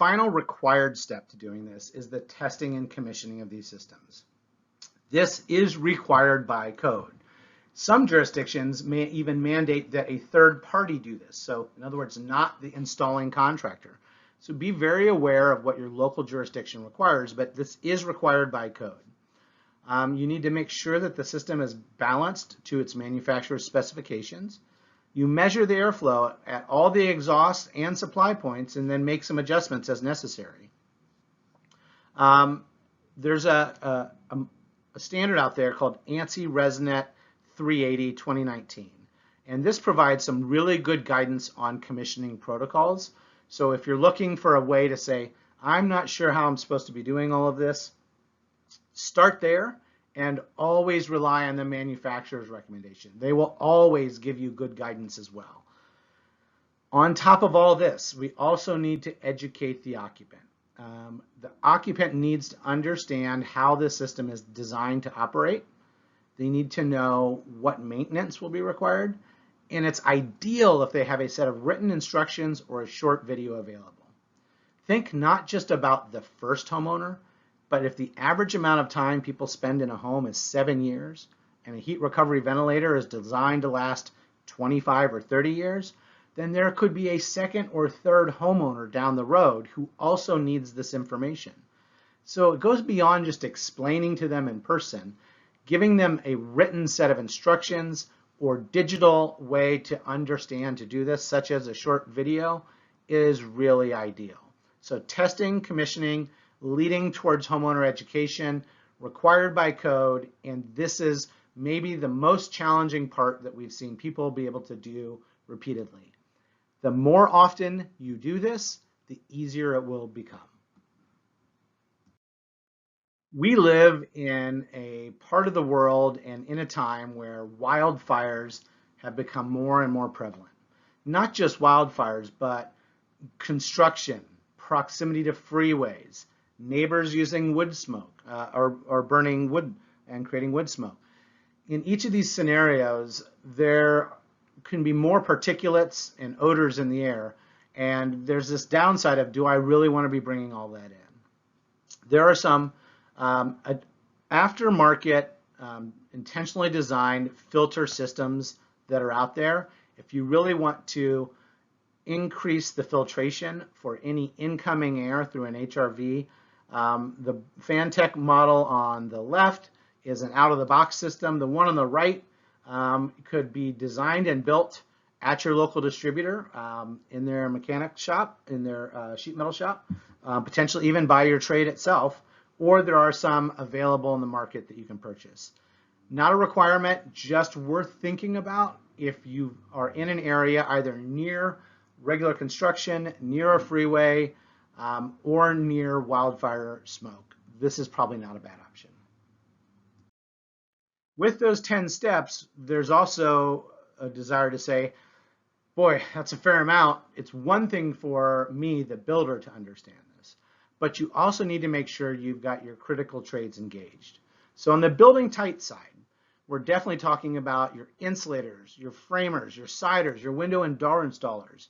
final required step to doing this is the testing and commissioning of these systems. This is required by code. Some jurisdictions may even mandate that a third party do this. So in other words, not the installing contractor. So be very aware of what your local jurisdiction requires, but this is required by code. You need to make sure that the system is balanced to its manufacturer's specifications. You measure the airflow at all the exhaust and supply points and then make some adjustments as necessary. There's a standard out there called ANSI ResNet 380 2019. And this provides some really good guidance on commissioning protocols. So if you're looking for a way to say, I'm not sure how I'm supposed to be doing all of this, start there and always rely on the manufacturer's recommendation. They will always give you good guidance as well. On top of all this, we also need to educate the occupant. The occupant needs to understand how the system is designed to operate. They need to know what maintenance will be required, and it's ideal if they have a set of written instructions or a short video available. Think not just about the first homeowner, but if the average amount of time people spend in a home is 7 years, and a heat recovery ventilator is designed to last 25 or 30 years, then there could be a second or third homeowner down the road who also needs this information. So it goes beyond just explaining to them in person. Giving them a written set of instructions or digital way to understand to do this, such as a short video, is really ideal. So testing, commissioning, leading towards homeowner education, required by code, and this is maybe the most challenging part that we've seen people be able to do repeatedly. The more often you do this, the easier it will become. We live in a part of the world and in a time where wildfires have become more and more prevalent. Not just wildfires, but construction, proximity to freeways, neighbors using wood smoke or burning wood and creating wood smoke. In each of these scenarios, there can be more particulates and odors in the air, and there's this downside of, do I really want to be bringing all that in? There are some aftermarket intentionally designed filter systems that are out there. If you really want to increase the filtration for any incoming air through an HRV, the Fantech model on the left is an out-of-the-box system. The one on the right could be designed and built at your local distributor, in their mechanic shop, in their sheet metal shop, potentially even by your trade itself, or there are some available in the market that you can purchase. Not a requirement, just worth thinking about if you are in an area either near regular construction, near a freeway, or near wildfire smoke. This is probably not a bad option. With those 10 steps, there's also a desire to say, boy, that's a fair amount. It's one thing for me, the builder, to understand this, but you also need to make sure you've got your critical trades engaged. So on the building tight side, we're definitely talking about your insulators, your framers, your siders, your window and door installers,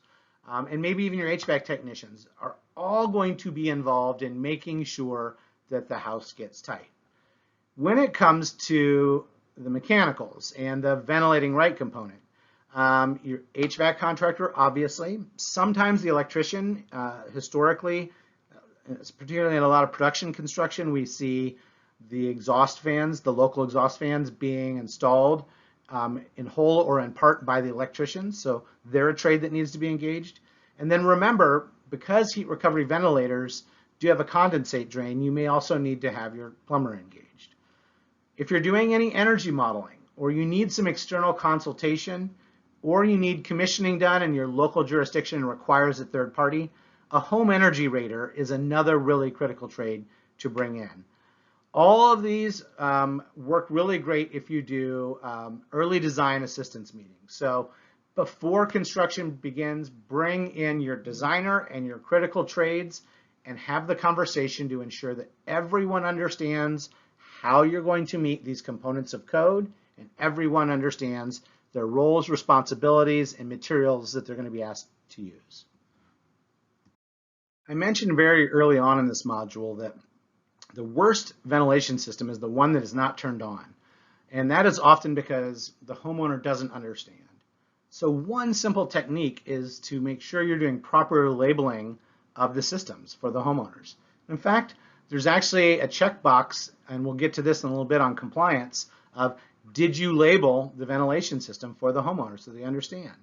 and maybe even your HVAC technicians are all going to be involved in making sure that the house gets tight. When it comes to the mechanicals and the ventilating right component, your HVAC contractor, obviously, sometimes the electrician, historically, particularly in a lot of production construction, we see the exhaust fans, the local exhaust fans being installed in whole or in part by the electricians. So they're a trade that needs to be engaged. And then remember, because heat recovery ventilators do have a condensate drain, you may also need to have your plumber engaged. If you're doing any energy modeling, or you need some external consultation, or you need commissioning done and your local jurisdiction requires a third party, a home energy rater is another really critical trade to bring in. All of these work really great if you do early design assistance meetings. So before construction begins, bring in your designer and your critical trades and have the conversation to ensure that everyone understands how you're going to meet these components of code and everyone understands their roles, responsibilities, and materials that they're going to be asked to use. I mentioned very early on in this module that the worst ventilation system is the one that is not turned on. And that is often because the homeowner doesn't understand. So one simple technique is to make sure you're doing proper labeling of the systems for the homeowners. In fact, there's actually a checkbox, and we'll get to this in a little bit on compliance, of did you label the ventilation system for the homeowner so they understand.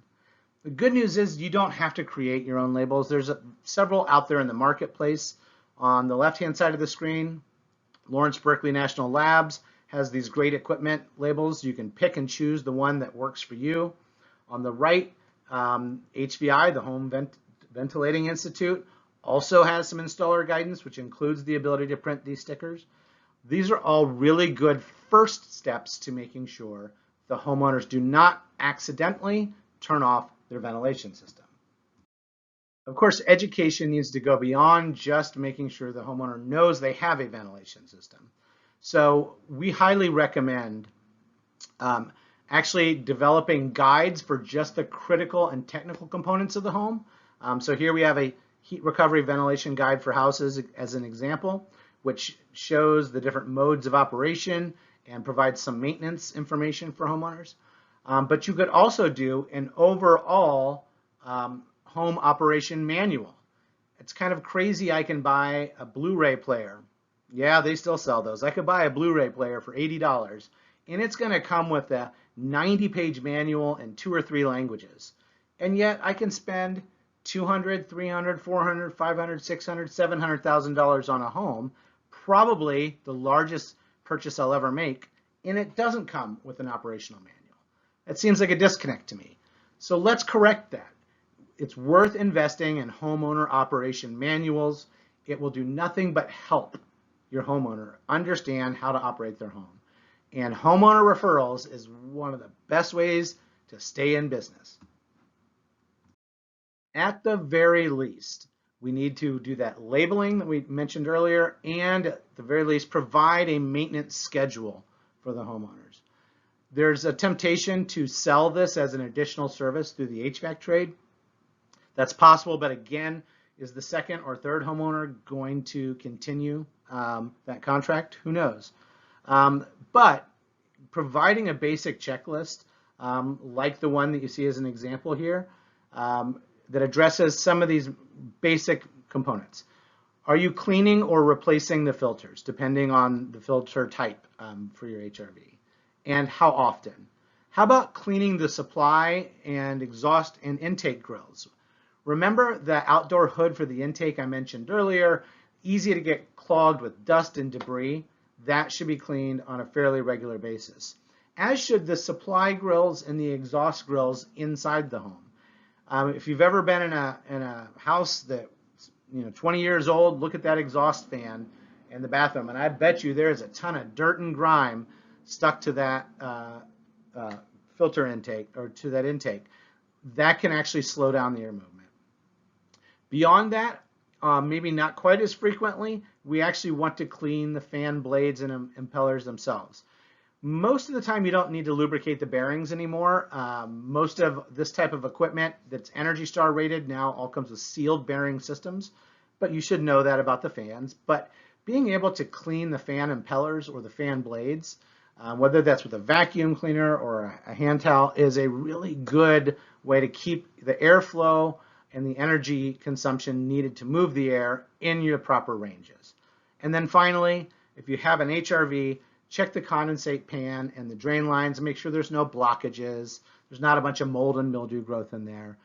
The good news is you don't have to create your own labels. There's several out there in the marketplace. On the left-hand side of the screen, Lawrence Berkeley National Labs has these great equipment labels. You can pick and choose the one that works for you. On the right, HVI, the Home Ventilating Institute, also has some installer guidance, which includes the ability to print these stickers. These are all really good first steps to making sure the homeowners do not accidentally turn off their ventilation system. Of course, education needs to go beyond just making sure the homeowner knows they have a ventilation system. So we highly recommend actually developing guides for just the critical and technical components of the home. So here we have a heat recovery ventilation guide for houses as an example, which shows the different modes of operation and provides some maintenance information for homeowners. But you could also do an overall home operation manual. It's kind of crazy. I can buy a Blu-ray player. Yeah, they still sell those. I could buy a Blu-ray player for $80, and it's going to come with a 90-page manual in 2 or 3 languages. And yet I can spend $200, $300, $400, $500, $600, $700,000 on a home, probably the largest purchase I'll ever make, and it doesn't come with an operational manual. It seems like a disconnect to me. So let's correct that. It's worth investing in homeowner operation manuals. It will do nothing but help your homeowner understand how to operate their home. And homeowner referrals is one of the best ways to stay in business. At the very least, we need to do that labeling that we mentioned earlier, and at the very least, provide a maintenance schedule for the homeowners. There's a temptation to sell this as an additional service through the HVAC trade. That's possible, but again, is the second or third homeowner going to continue that contract? Who knows? But providing a basic checklist, like the one that you see as an example here, that addresses some of these basic components. Are you cleaning or replacing the filters, depending on the filter type for your HRV? And how often? How about cleaning the supply and exhaust and intake grills? Remember the outdoor hood for the intake I mentioned earlier, easy to get clogged with dust and debris. That should be cleaned on a fairly regular basis, as should the supply grills and the exhaust grills inside the home. If you've ever been in a house that's 20 years old, look at that exhaust fan in the bathroom, and I bet you there's a ton of dirt and grime stuck to that filter intake, or to that intake. That can actually slow down the air movement. Beyond that, maybe not quite as frequently, we actually want to clean the fan blades and impellers themselves. Most of the time you don't need to lubricate the bearings anymore. Most of this type of equipment that's Energy Star rated now all comes with sealed bearing systems, but you should know that about the fans. But being able to clean the fan impellers or the fan blades, whether that's with a vacuum cleaner or a hand towel, is a really good way to keep the airflow and the energy consumption needed to move the air in your proper ranges. And then finally, if you have an HRV, check the condensate pan and the drain lines and make sure there's no blockages, there's not a bunch of mold and mildew growth in there.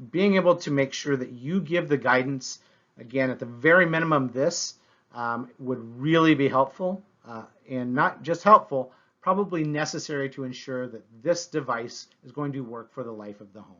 Being able to make sure that you give the guidance, again, at the very minimum, this would really be helpful, and not just helpful, probably necessary to ensure that this device is going to work for the life of the home.